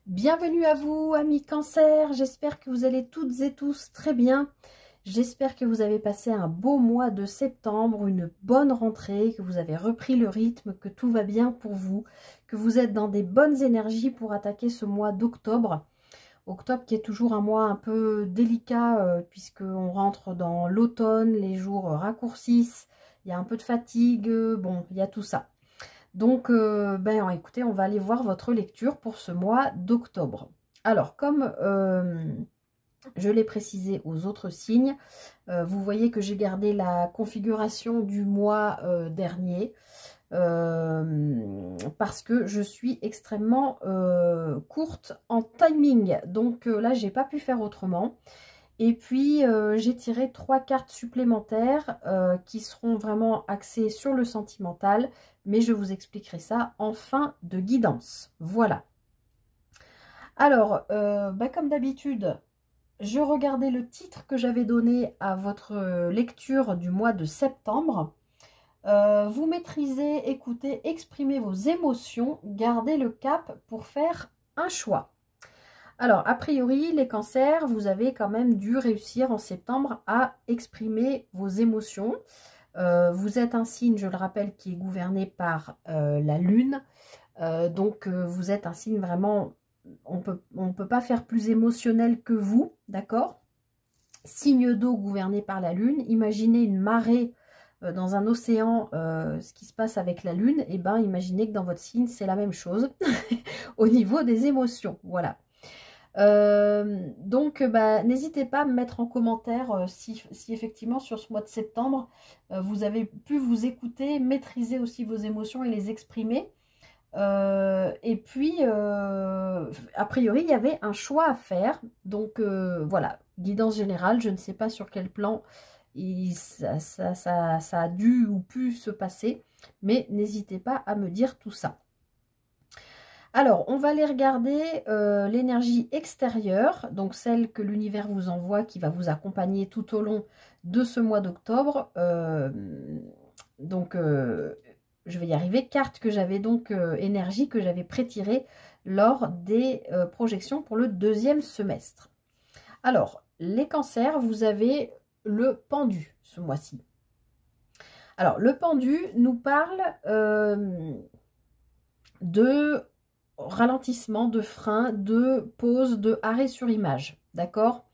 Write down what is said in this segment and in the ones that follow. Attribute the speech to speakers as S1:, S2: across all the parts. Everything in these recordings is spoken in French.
S1: Bienvenue à vous, amis Cancer. J'espère que vous allez toutes et tous très bien. J'espère que vous avez passé un beau mois de septembre, une bonne rentrée, que vous avez repris le rythme, que tout va bien pour vous, que vous êtes dans des bonnes énergies pour attaquer ce mois d'octobre. Octobre qui est toujours un mois un peu délicat puisqu'on rentre dans l'automne, les jours raccourcissent, il y a un peu de fatigue, bon, il y a tout ça. Donc, écoutez, on va aller voir votre lecture pour ce mois d'octobre. Alors, comme je l'ai précisé aux autres signes, vous voyez que j'ai gardé la configuration du mois dernier parce que je suis extrêmement courte en timing. Donc là, j'ai pas pu faire autrement. Et puis, j'ai tiré 3 cartes supplémentaires qui seront vraiment axées sur le sentimental. Mais je vous expliquerai ça en fin de guidance. Voilà. Alors, comme d'habitude, je regardais le titre que j'avais donné à votre lecture du mois de septembre. Vous maîtrisez, écoutez, exprimez vos émotions, gardez le cap pour faire un choix. Alors, a priori, les cancers, vous avez quand même dû réussir en septembre à exprimer vos émotions. Vous êtes un signe, je le rappelle, qui est gouverné par la lune. Donc, vous êtes un signe vraiment, on peut pas faire plus émotionnel que vous, d'accord? Signe d'eau gouverné par la lune. Imaginez une marée dans un océan, ce qui se passe avec la lune. Et bien, imaginez que dans votre signe, c'est la même chose au niveau des émotions. Voilà. N'hésitez pas à me mettre en commentaire si effectivement sur ce mois de septembre vous avez pu vous écouter, maîtriser aussi vos émotions et les exprimer. A priori il y avait un choix à faire, donc voilà, guidance générale, je ne sais pas sur quel plan ça a dû ou pu se passer, mais n'hésitez pas à me dire tout ça. Alors, on va aller regarder l'énergie extérieure, donc celle que l'univers vous envoie, qui va vous accompagner tout au long de ce mois d'octobre. Je vais y arriver. Carte que j'avais donc, énergie que j'avais prétirée lors des projections pour le deuxième semestre. Alors, les cancers, vous avez le pendu ce mois-ci. Alors, le pendu nous parle de ralentissement, de frein, de pause, de arrêt sur image, d'accord?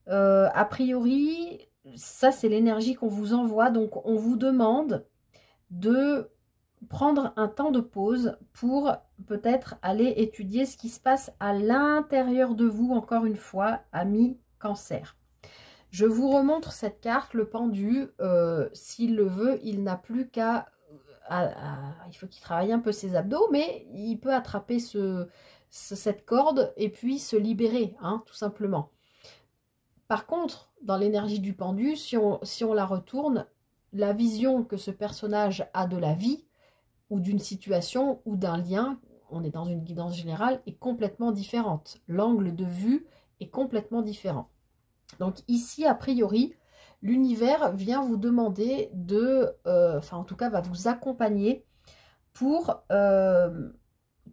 S1: A priori, ça c'est l'énergie qu'on vous envoie, donc on vous demande de prendre un temps de pause pour peut-être aller étudier ce qui se passe à l'intérieur de vous, encore une fois, amis cancer. Je vous remontre cette carte, le pendu, s'il le veut, il n'a plus qu'à... il faut qu'il travaille un peu ses abdos, mais il peut attraper cette corde et puis se libérer, hein, tout simplement. Par contre, dans l'énergie du pendu, si on la retourne, la vision que ce personnage a de la vie, ou d'une situation, ou d'un lien, on est dans une guidance générale, est complètement différente. L'angle de vue est complètement différent. Donc ici, a priori, l'univers vient vous demander de, en tout cas va vous accompagner pour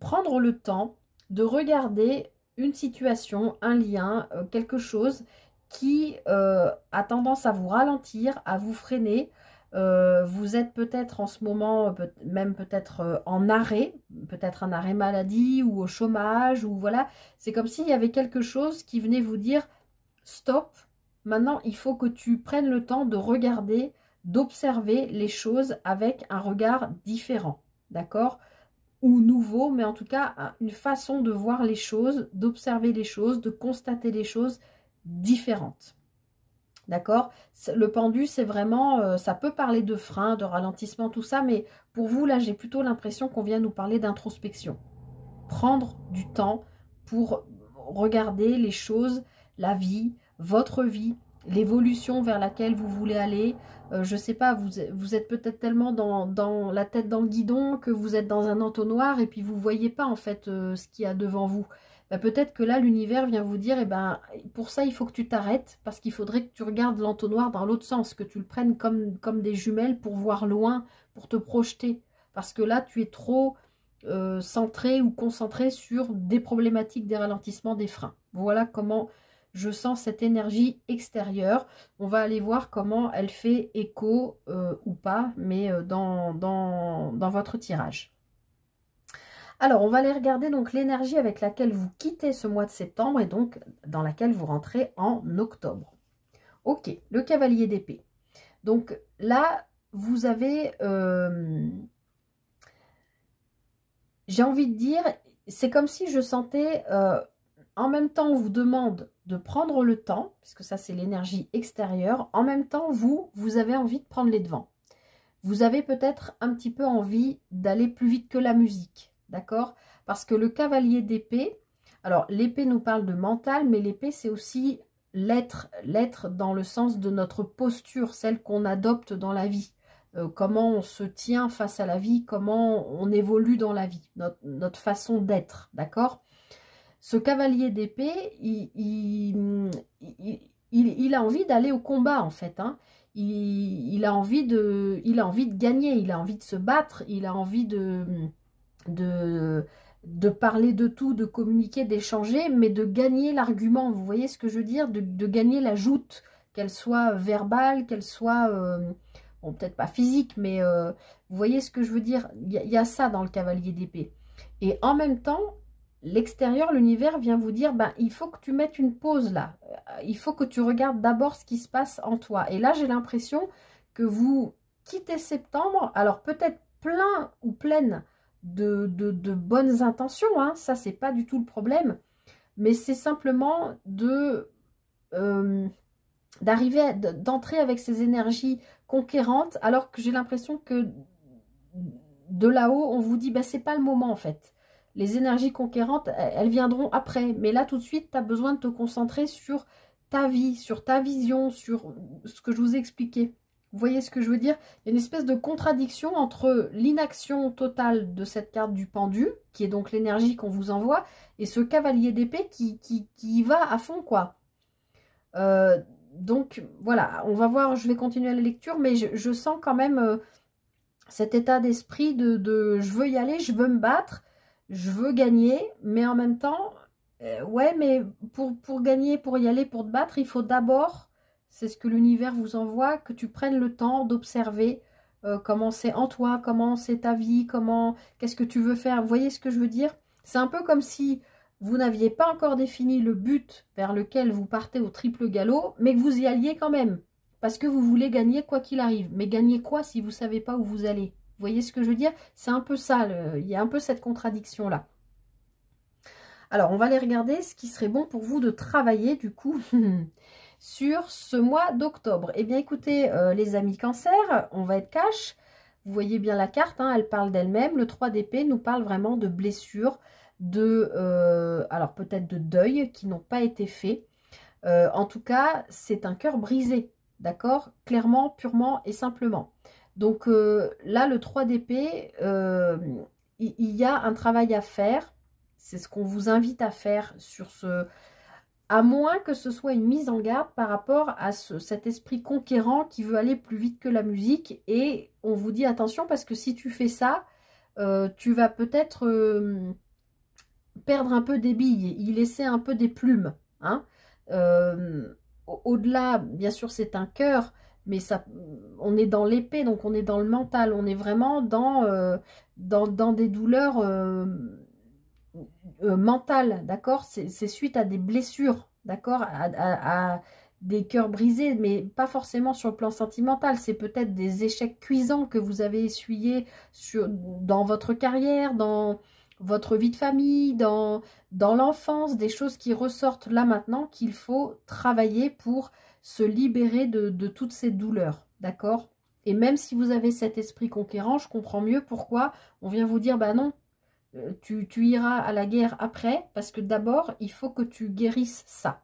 S1: prendre le temps de regarder une situation, un lien, quelque chose qui a tendance à vous ralentir, à vous freiner. Vous êtes peut-être en ce moment, même peut-être en arrêt, peut-être un arrêt maladie ou au chômage, ou voilà. C'est comme s'il y avait quelque chose qui venait vous dire stop, maintenant il faut que tu prennes le temps de regarder, d'observer les choses avec un regard différent, d'accord? Ou nouveau, mais en tout cas une façon de voir les choses, d'observer les choses, de constater les choses différentes. D'accord? Le pendu, c'est vraiment, ça peut parler de frein, de ralentissement, tout ça, mais pour vous, là, j'ai plutôt l'impression qu'on vient nous parler d'introspection. Prendre du temps pour regarder les choses, la vie, votre vie, l'évolution vers laquelle vous voulez aller. Je sais pas, vous êtes peut-être tellement dans la tête dans le guidon que vous êtes dans un entonnoir et puis vous voyez pas en fait ce qu'il y a devant vous. Peut-être que là, l'univers vient vous dire, pour ça, il faut que tu t'arrêtes, parce qu'il faudrait que tu regardes l'entonnoir dans l'autre sens, que tu le prennes comme des jumelles pour voir loin, pour te projeter. Parce que là, tu es trop centré ou concentré sur des problématiques des ralentissements des freins. Voilà comment je sens cette énergie extérieure. On va aller voir comment elle fait écho ou pas, mais dans votre tirage. Alors, on va aller regarder donc l'énergie avec laquelle vous quittez ce mois de septembre et donc dans laquelle vous rentrez en octobre. Ok, le cavalier d'épée. Donc là, vous avez, j'ai envie de dire, c'est comme si je sentais, en même temps on vous demande de prendre le temps, puisque ça c'est l'énergie extérieure, en même temps vous avez envie de prendre les devants. Vous avez peut-être un petit peu envie d'aller plus vite que la musique, d'accord? Parce que le cavalier d'épée, alors l'épée nous parle de mental, mais l'épée c'est aussi l'être dans le sens de notre posture, celle qu'on adopte dans la vie. Comment on se tient face à la vie, comment on évolue dans la vie, notre façon d'être, d'accord? Ce cavalier d'épée, il a envie d'aller au combat en fait, hein. Il a envie de gagner, il a envie de se battre, il a envie de parler de tout, de communiquer, d'échanger, mais de gagner l'argument, vous voyez ce que je veux dire, de gagner la joute, qu'elle soit verbale, qu'elle soit, bon peut-être pas physique, mais vous voyez ce que je veux dire, il y a ça dans le cavalier d'épée. Et en même temps, l'extérieur, l'univers vient vous dire, ben, il faut que tu mettes une pause là. Il faut que tu regardes d'abord ce qui se passe en toi. Et là, j'ai l'impression que vous quittez septembre, alors peut-être plein ou pleine de bonnes intentions, hein, ça, c'est pas du tout le problème. Mais c'est simplement d'arriver, d'entrer avec ces énergies conquérantes, alors que j'ai l'impression que de là-haut, on vous dit, ben, c'est pas le moment en fait. Les énergies conquérantes, elles viendront après. Mais là, tout de suite, tu as besoin de te concentrer sur ta vie, sur ta vision, sur ce que je vous ai expliqué. Vous voyez ce que je veux dire? Il y a une espèce de contradiction entre l'inaction totale de cette carte du pendu, qui est donc l'énergie qu'on vous envoie, et ce cavalier d'épée qui va à fond, quoi. Donc, voilà, on va voir, je vais continuer la lecture, mais je sens quand même cet état d'esprit de je veux y aller, je veux me battre, je veux gagner, mais en même temps, ouais, mais pour gagner, pour y aller, pour te battre, il faut d'abord, c'est ce que l'univers vous envoie, que tu prennes le temps d'observer comment c'est en toi, comment c'est ta vie, qu'est-ce que tu veux faire. Vous voyez ce que je veux dire? C'est un peu comme si vous n'aviez pas encore défini le but vers lequel vous partez au triple galop, mais que vous y alliez quand même. Parce que vous voulez gagner quoi qu'il arrive. Mais gagner quoi si vous ne savez pas où vous allez? Vous voyez ce que je veux dire? C'est un peu ça, il y a un peu cette contradiction-là. Alors, on va aller regarder ce qui serait bon pour vous de travailler, du coup, sur ce mois d'octobre. Eh bien, écoutez, les amis cancer, on va être cash. Vous voyez bien la carte, hein, elle parle d'elle-même. Le 3 d'épée nous parle vraiment de blessures, alors peut-être de deuil qui n'ont pas été faits. En tout cas, c'est un cœur brisé. D'accord? Clairement, purement et simplement. Donc là, le 3 d'épée, il y a un travail à faire. C'est ce qu'on vous invite à faire sur ce... À moins que ce soit une mise en garde par rapport à cet esprit conquérant qui veut aller plus vite que la musique. Et on vous dit attention parce que si tu fais ça, tu vas peut-être perdre un peu des billes, y laisser un peu des plumes. Hein. Au-delà, bien sûr, c'est un cœur, mais ça, on est dans l'épée, donc on est dans le mental, on est vraiment dans des douleurs mentales, d'accord? C'est suite à des blessures, d'accord? À des cœurs brisés, mais pas forcément sur le plan sentimental, c'est peut-être des échecs cuisants que vous avez essuyés dans votre carrière, dans votre vie de famille, dans l'enfance, des choses qui ressortent là maintenant qu'il faut travailler pour se libérer de toutes ces douleurs, d'accord? Et même si vous avez cet esprit conquérant, je comprends mieux pourquoi on vient vous dire, bah non, tu iras à la guerre après, parce que d'abord, il faut que tu guérisses ça.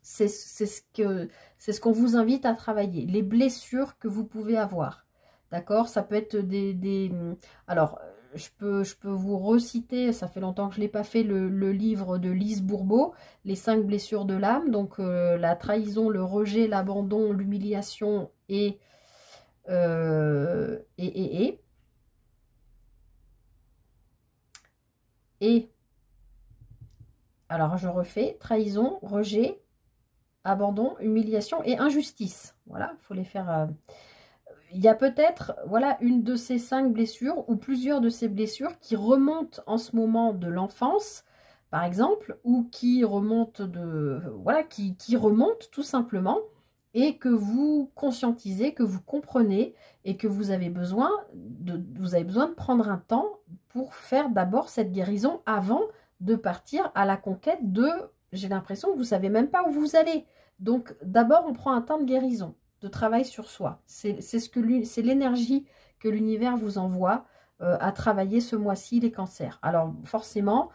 S1: C'est ce qu'on vous invite à travailler, les blessures que vous pouvez avoir, d'accord? Ça peut être alors, je peux vous reciter, ça fait longtemps que je ne l'ai pas fait, le livre de Lise Bourbeau, Les 5 blessures de l'âme, donc la trahison, le rejet, l'abandon, l'humiliation et. et, alors je refais, trahison, rejet, abandon, humiliation et injustice. Voilà, il faut les faire... Il y a peut-être, voilà, une de ces 5 blessures ou plusieurs de ces blessures qui remontent en ce moment de l'enfance, par exemple, ou qui remontent de... Voilà, qui remontent tout simplement, et que vous conscientisez, que vous comprenez, et que vous avez besoin de prendre un temps pour faire d'abord cette guérison avant de partir à la conquête de... J'ai l'impression que vous ne savez même pas où vous allez. Donc, d'abord, on prend un temps de guérison, de travail sur soi. C'est l'énergie que l'univers vous envoie à travailler ce mois-ci, les cancers. Alors, forcément,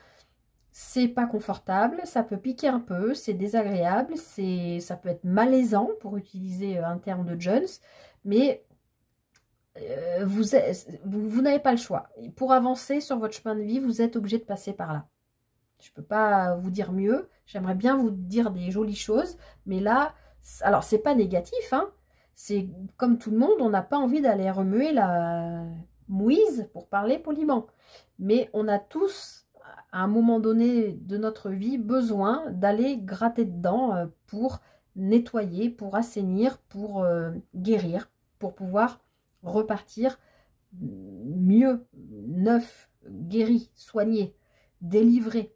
S1: c'est pas confortable, ça peut piquer un peu, c'est désagréable, ça peut être malaisant, pour utiliser un terme de Jones, mais vous n'avez pas le choix. Pour avancer sur votre chemin de vie, vous êtes obligé de passer par là. Je ne peux pas vous dire mieux. J'aimerais bien vous dire des jolies choses. Mais là, alors c'est pas négatif. Hein, c'est comme tout le monde, on n'a pas envie d'aller remuer la mouise, pour parler poliment. Mais on a tous, à un moment donné de notre vie, besoin d'aller gratter dedans pour nettoyer, pour assainir, pour guérir, pour pouvoir repartir mieux, neuf, guéri, soigné, délivré.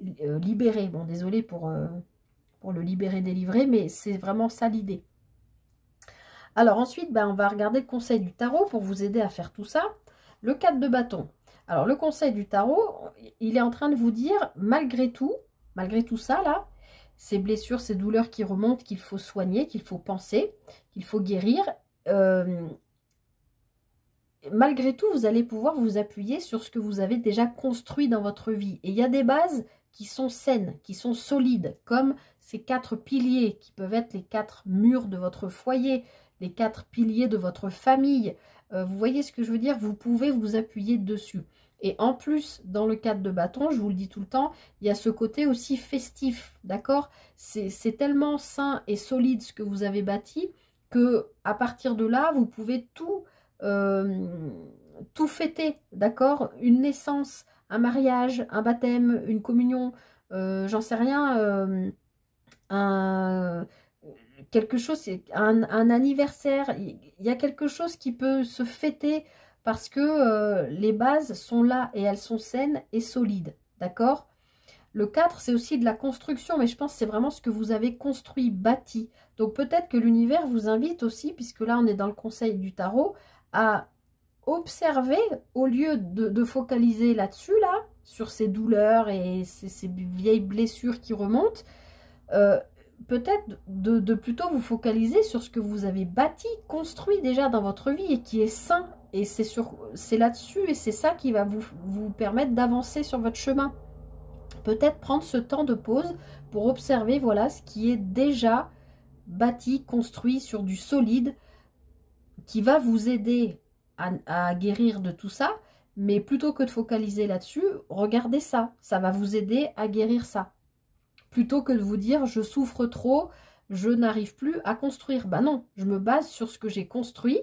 S1: Libéré. Bon, désolé pour le libérer, délivrer, mais c'est vraiment ça l'idée. Alors ensuite, ben, on va regarder le conseil du tarot pour vous aider à faire tout ça. Le 4 de bâton. Alors le conseil du tarot, il est en train de vous dire, malgré tout ça là, ces blessures, ces douleurs qui remontent, qu'il faut soigner, qu'il faut penser, qu'il faut guérir, malgré tout, vous allez pouvoir vous appuyer sur ce que vous avez déjà construit dans votre vie. Et il y a des bases qui sont saines, qui sont solides, comme ces 4 piliers qui peuvent être les 4 murs de votre foyer, les 4 piliers de votre famille. Vous voyez ce que je veux dire? Vous pouvez vous appuyer dessus. Et en plus, dans le 4 de bâton, je vous le dis tout le temps, il y a ce côté aussi festif, d'accord? C'est tellement sain et solide ce que vous avez bâti, que à partir de là, vous pouvez tout fêter, d'accord? Une naissance, un mariage, un baptême, une communion, j'en sais rien, quelque chose, un anniversaire, il y a quelque chose qui peut se fêter parce que les bases sont là et elles sont saines et solides, d'accord? Le 4, c'est aussi de la construction, mais je pense que c'est vraiment ce que vous avez construit, bâti. Donc peut-être que l'univers vous invite aussi, puisque là on est dans le conseil du tarot, à observer, au lieu de focaliser là-dessus, là, sur ces douleurs et ces vieilles blessures qui remontent, peut-être de plutôt vous focaliser sur ce que vous avez bâti, construit déjà dans votre vie et qui est sain. Et c'est là-dessus et c'est ça qui va vous permettre d'avancer sur votre chemin. Peut-être prendre ce temps de pause pour observer, voilà, ce qui est déjà bâti, construit sur du solide, qui va vous aider à guérir de tout ça, mais plutôt que de focaliser là-dessus, regardez ça, ça va vous aider à guérir ça. Plutôt que de vous dire, je souffre trop, je n'arrive plus à construire. Ben non, je me base sur ce que j'ai construit.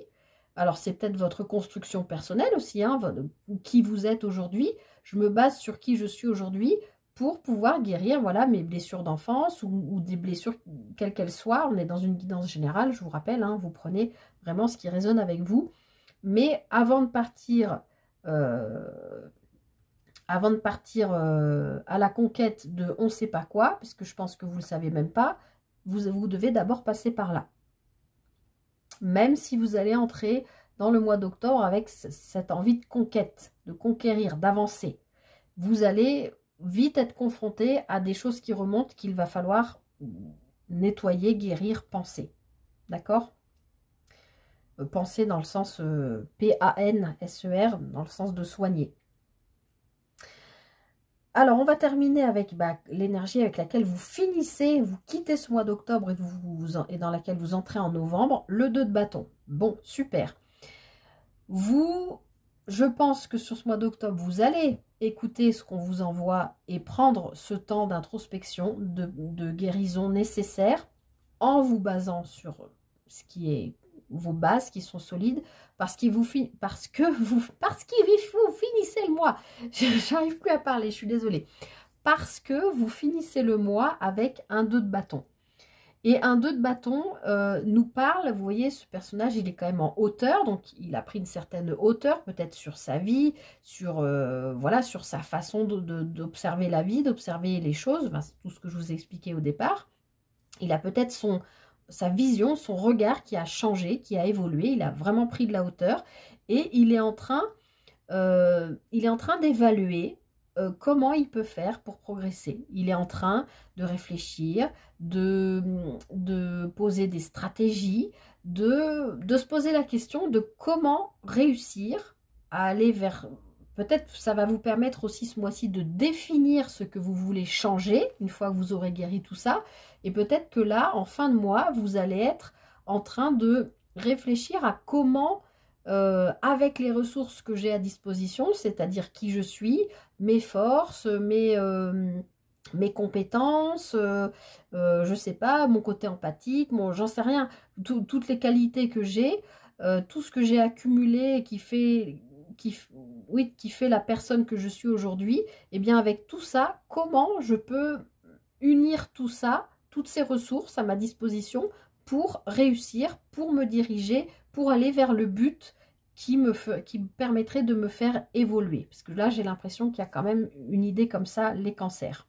S1: Alors c'est peut-être votre construction personnelle aussi, hein, qui vous êtes aujourd'hui. Je me base sur qui je suis aujourd'hui pour pouvoir guérir, voilà, mes blessures d'enfance ou des blessures quelles qu'elles soient. On est dans une guidance générale, je vous rappelle, hein, vous prenez vraiment ce qui résonne avec vous. Mais avant de partir, à la conquête de on ne sait pas quoi, parce que je pense que vous ne le savez même pas, vous devez d'abord passer par là. Même si vous allez entrer dans le mois d'octobre avec cette envie de conquête, de conquérir, d'avancer, vous allez vite être confronté à des choses qui remontent qu'il va falloir nettoyer, guérir, penser. D'accord? Penser dans le sens P-A-N-S-E-R, dans le sens de soigner. Alors, on va terminer avec l'énergie avec laquelle vous finissez, vous quittez ce mois d'octobre et dans laquelle vous entrez en novembre, le 2 de bâton. Bon, super. Je pense que sur ce mois d'octobre, vous allez écouter ce qu'on vous envoie et prendre ce temps d'introspection, de guérison nécessaire en vous basant sur ce qui est vos bases qui sont solides, parce que vous finissez le mois. J'arrive plus à parler, je suis désolée. Parce que vous finissez le mois avec un 2 de bâton. Et un 2 de bâton nous parle, vous voyez, ce personnage, il est quand même en hauteur, donc il a pris une certaine hauteur, peut-être sur sa vie, sur, voilà, sur sa façon d'observer la vie, d'observer les choses, enfin, c'est tout ce que je vous ai expliqué au départ. Il a peut-être sa vision, son regard qui a changé, qui a évolué, il a vraiment pris de la hauteur, et il est en train d'évaluer comment il peut faire pour progresser. Il est en train de réfléchir, de poser des stratégies, de se poser la question de comment réussir à aller vers... Peut-être ça va vous permettre aussi ce mois-ci de définir ce que vous voulez changer une fois que vous aurez guéri tout ça. Et peut-être que là, en fin de mois, vous allez être en train de réfléchir à comment... avec les ressources que j'ai à disposition, c'est-à-dire qui je suis, mes forces, mes compétences, je sais pas, mon côté empathique, j'en sais rien, toutes les qualités que j'ai, tout ce que j'ai accumulé qui fait la personne que je suis aujourd'hui, et bien avec tout ça, comment je peux unir tout ça, toutes ces ressources à ma disposition pour réussir, pour me diriger, pour aller vers le but qui me permettrait de me faire évoluer. Parce que là, j'ai l'impression qu'il y a quand même une idée comme ça, les cancers.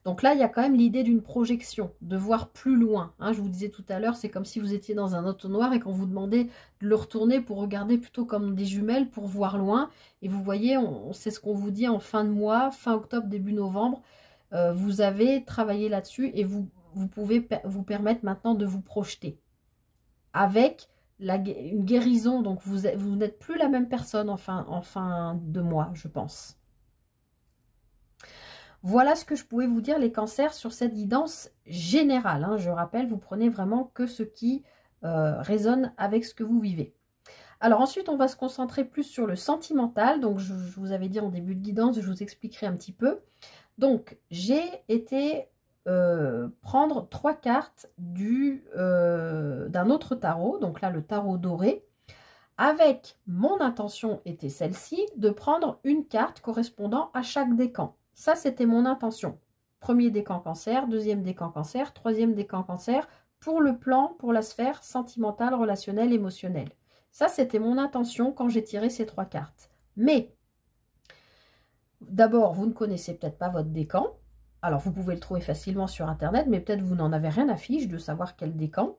S1: Donc là, il y a quand même l'idée d'une projection, de voir plus loin. Hein, je vous disais tout à l'heure, c'est comme si vous étiez dans un entonnoir et qu'on vous demandait de le retourner pour regarder plutôt comme des jumelles, pour voir loin. Et vous voyez, c'est ce qu'on vous dit en fin de mois, fin octobre, début novembre. Vous avez travaillé là-dessus et vous pouvez vous permettre maintenant de vous projeter. Avec une guérison, donc vous n'êtes plus la même personne en fin de mois, je pense. Voilà ce que je pouvais vous dire, les cancers, sur cette guidance générale. Hein. Je rappelle, vous prenez vraiment que ce qui résonne avec ce que vous vivez. Alors ensuite, on va se concentrer plus sur le sentimental. Donc, je vous avais dit en début de guidance, je vous expliquerai un petit peu. Donc, j'ai été prendre 3 cartes d'un autre tarot. Donc là, le tarot doré. Avec mon intention était celle-ci, de prendre une carte correspondant à chaque décan. Ça, c'était mon intention. Premier décan cancer, deuxième décan cancer, troisième décan cancer, pour le plan, pour la sphère sentimentale, relationnelle, émotionnelle. Ça, c'était mon intention quand j'ai tiré ces 3 cartes. Mais, d'abord, vous ne connaissez peut-être pas votre décan. Alors, vous pouvez le trouver facilement sur Internet, mais peut-être vous n'en avez rien à fiche de savoir quel décan.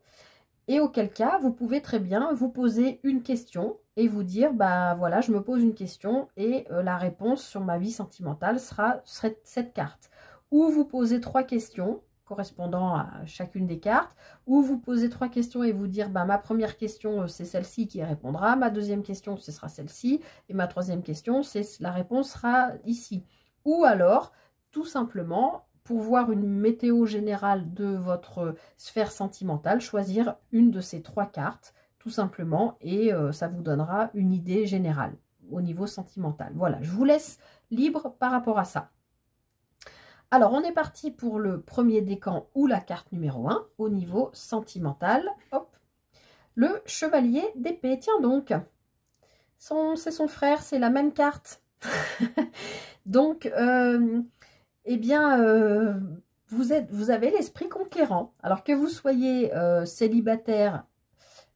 S1: Et auquel cas, vous pouvez très bien vous poser une question et vous dire, bah voilà, je me pose une question et la réponse sur ma vie sentimentale serait cette carte. Ou vous posez 3 questions correspondant à chacune des cartes, ou vous posez 3 questions et vous dire, bah ma première question, c'est celle-ci qui répondra, ma deuxième question, ce sera celle-ci, et ma troisième question, la réponse sera ici. Ou alors, tout simplement, pour voir une météo générale de votre sphère sentimentale, choisir une de ces 3 cartes, tout simplement, et ça vous donnera une idée générale au niveau sentimental. Voilà, je vous laisse libre par rapport à ça. Alors, on est parti pour le premier décan ou la carte numéro 1 au niveau sentimental. Hop, le chevalier d'épée. Tiens donc, c'est son frère, c'est la même carte. Donc, eh bien, vous avez l'esprit conquérant. Alors que vous soyez célibataire,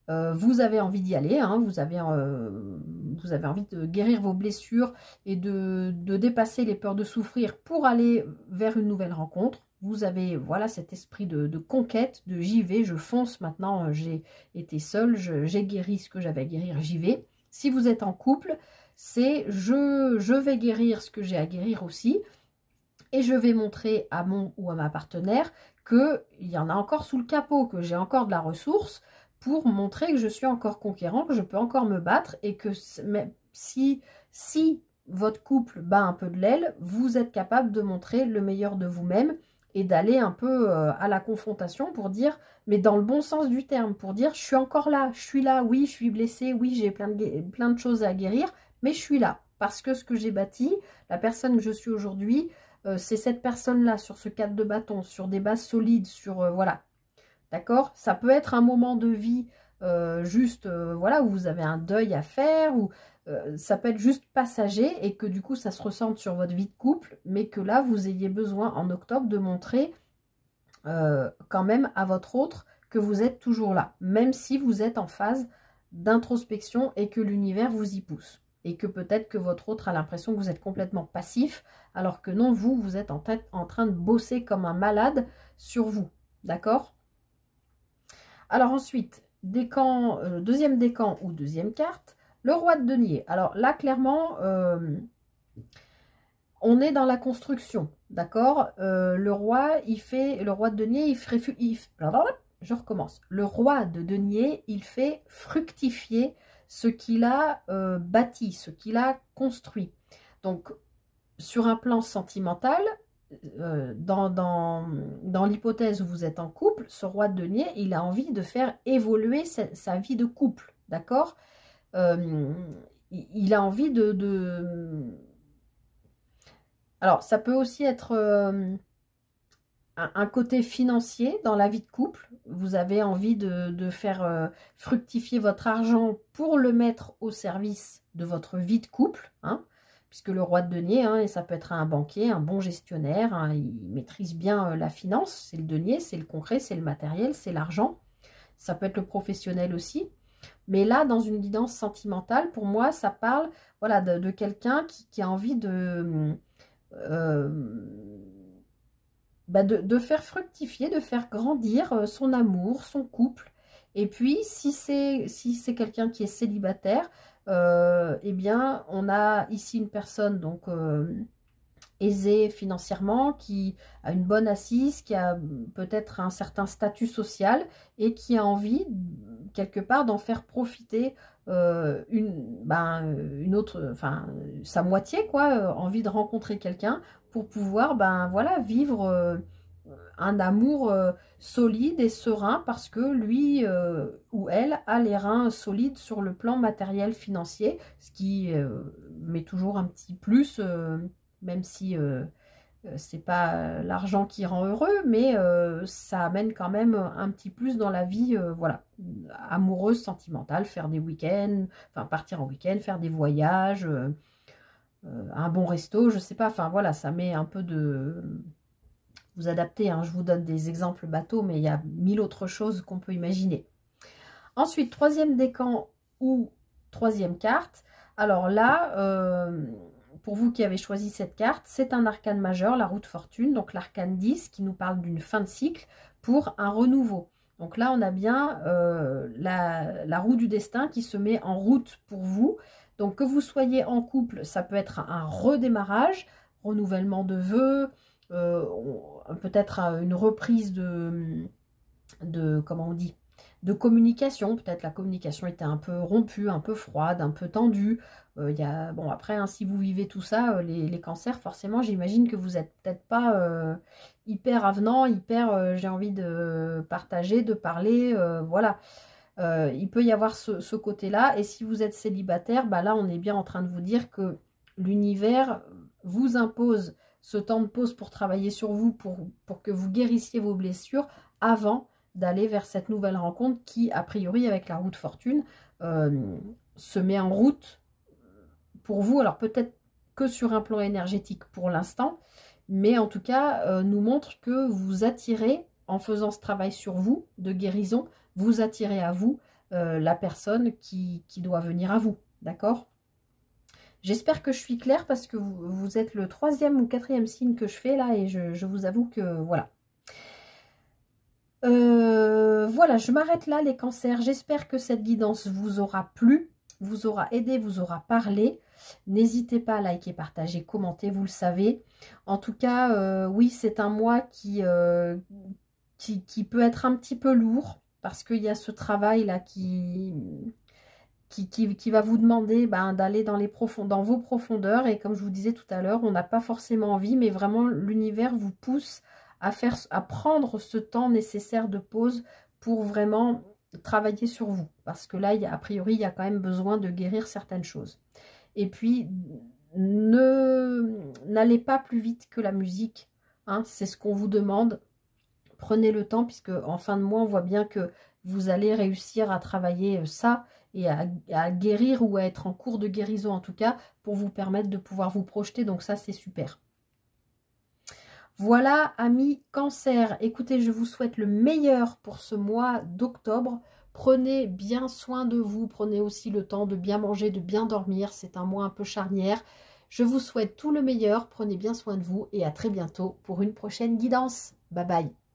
S1: vous avez envie d'y aller, hein, vous avez envie de guérir vos blessures et de dépasser les peurs de souffrir pour aller vers une nouvelle rencontre. Vous avez, voilà, cet esprit de conquête, de j'y vais, je fonce maintenant, j'ai été seule, j'ai guéri ce que j'avais à guérir, j'y vais. Si vous êtes en couple, c'est je vais guérir ce que j'ai à guérir aussi. Et je vais montrer à mon ou à ma partenaire qu'il y en a encore sous le capot, que j'ai encore de la ressource pour montrer que je suis encore conquérant, que je peux encore me battre et que si votre couple bat un peu de l'aile, vous êtes capable de montrer le meilleur de vous-même et d'aller un peu à la confrontation pour dire, mais dans le bon sens du terme, pour dire je suis encore là, je suis là, oui, je suis blessée, oui, j'ai plein de choses à guérir, mais je suis là. Parce que ce que j'ai bâti, la personne que je suis aujourd'hui, c'est cette personne-là, sur ce 4 de bâton, sur des bases solides, sur... voilà. D'accord? Ça peut être un moment de vie juste, voilà, où vous avez un deuil à faire, ou ça peut être juste passager et que du coup ça se ressente sur votre vie de couple, mais que là vous ayez besoin en octobre de montrer quand même à votre autre que vous êtes toujours là, même si vous êtes en phase d'introspection et que l'univers vous y pousse. Et que peut-être que votre autre a l'impression que vous êtes complètement passif, alors que non, vous êtes en train de bosser comme un malade sur vous. D'accord? Alors ensuite, décan, deuxième décan ou deuxième carte, le roi de denier. Alors là, clairement, on est dans la construction, d'accord? Le roi de denier, je recommence. Le roi de denier, il fait fructifier ce qu'il a bâti, ce qu'il a construit. Donc, sur un plan sentimental, dans l'hypothèse où vous êtes en couple, ce roi de denier, il a envie de faire évoluer sa vie de couple, d'accord? Il a envie Alors, ça peut aussi être un côté financier dans la vie de couple. Vous avez envie de faire fructifier votre argent pour le mettre au service de votre vie de couple, hein, puisque le roi de denier, hein, et ça peut être un banquier, un bon gestionnaire, hein, il maîtrise bien la finance, c'est le denier, c'est le concret, c'est le matériel, c'est l'argent. Ça peut être le professionnel aussi. Mais là, dans une guidance sentimentale, pour moi, ça parle, voilà, de quelqu'un qui a envie euh, de faire fructifier, de faire grandir son amour, son couple. Et puis, si c'est quelqu'un qui est célibataire, eh bien, on a ici une personne donc aisée financièrement, qui a une bonne assise, qui a peut-être un certain statut social et qui a envie, quelque part, d'en faire profiter une autre, enfin, sa moitié, quoi, envie de rencontrer quelqu'un pour pouvoir, ben voilà, vivre un amour solide et serein parce que lui ou elle a les reins solides sur le plan matériel financier, ce qui met toujours un petit plus, même si c'est pas l'argent qui rend heureux, mais ça amène quand même un petit plus dans la vie, voilà, amoureuse, sentimentale, faire des week-ends, enfin partir en week-end, faire des voyages, un bon resto, je sais pas, enfin voilà, ça met un peu de... Vous adaptez, hein, je vous donne des exemples bateaux, mais il y a mille autres choses qu'on peut imaginer. Ensuite, troisième décan ou troisième carte. Alors là, pour vous qui avez choisi cette carte, c'est un arcane majeur, la roue de fortune, donc l'arcane 10 qui nous parle d'une fin de cycle pour un renouveau. Donc là, on a bien la roue du destin qui se met en route pour vous. Donc que vous soyez en couple, ça peut être un redémarrage, renouvellement de vœux, peut-être une reprise comment on dit, de communication. Peut-être la communication était un peu rompue, un peu froide, un peu tendue. Bon, après, hein, si vous vivez tout ça, les cancers, forcément, j'imagine que vous n'êtes peut-être pas hyper avenant, hyper j'ai envie de partager, de parler, voilà. Il peut y avoir ce côté-là. Et si vous êtes célibataire, bah là, on est bien en train de vous dire que l'univers vous impose ce temps de pause pour travailler sur vous, pour que vous guérissiez vos blessures avant d'aller vers cette nouvelle rencontre qui, a priori, avec la roue de fortune, se met en route pour vous. Alors peut-être que sur un plan énergétique pour l'instant, mais en tout cas, nous montre que vous attirez, en faisant ce travail sur vous, de guérison, vous attirez à vous la personne qui doit venir à vous. D'accord ? J'espère que je suis claire parce que vous êtes le troisième ou quatrième signe que je fais là et je vous avoue que voilà. Voilà, je m'arrête là les cancers. J'espère que cette guidance vous aura plu, vous aura aidé, vous aura parlé. N'hésitez pas à liker, partager, commenter, vous le savez. En tout cas, oui, c'est un mois qui peut être un petit peu lourd parce qu'il y a ce travail là qui va vous demander d'aller dans vos profondeurs. Et comme je vous disais tout à l'heure, on n'a pas forcément envie, mais vraiment l'univers vous pousse à prendre ce temps nécessaire de pause pour vraiment travailler sur vous. Parce que là, a priori, il y a quand même besoin de guérir certaines choses. Et puis, n'allez pas plus vite que la musique, hein, c'est ce qu'on vous demande Prenez le temps, puisque en fin de mois, on voit bien que vous allez réussir à travailler ça et à guérir ou à être en cours de guérison en tout cas, pour vous permettre de pouvoir vous projeter. Donc ça, c'est super. Voilà, amis Cancer, écoutez, je vous souhaite le meilleur pour ce mois d'octobre. Prenez bien soin de vous, prenez aussi le temps de bien manger, de bien dormir. C'est un mois un peu charnière. Je vous souhaite tout le meilleur, prenez bien soin de vous et à très bientôt pour une prochaine guidance. Bye bye.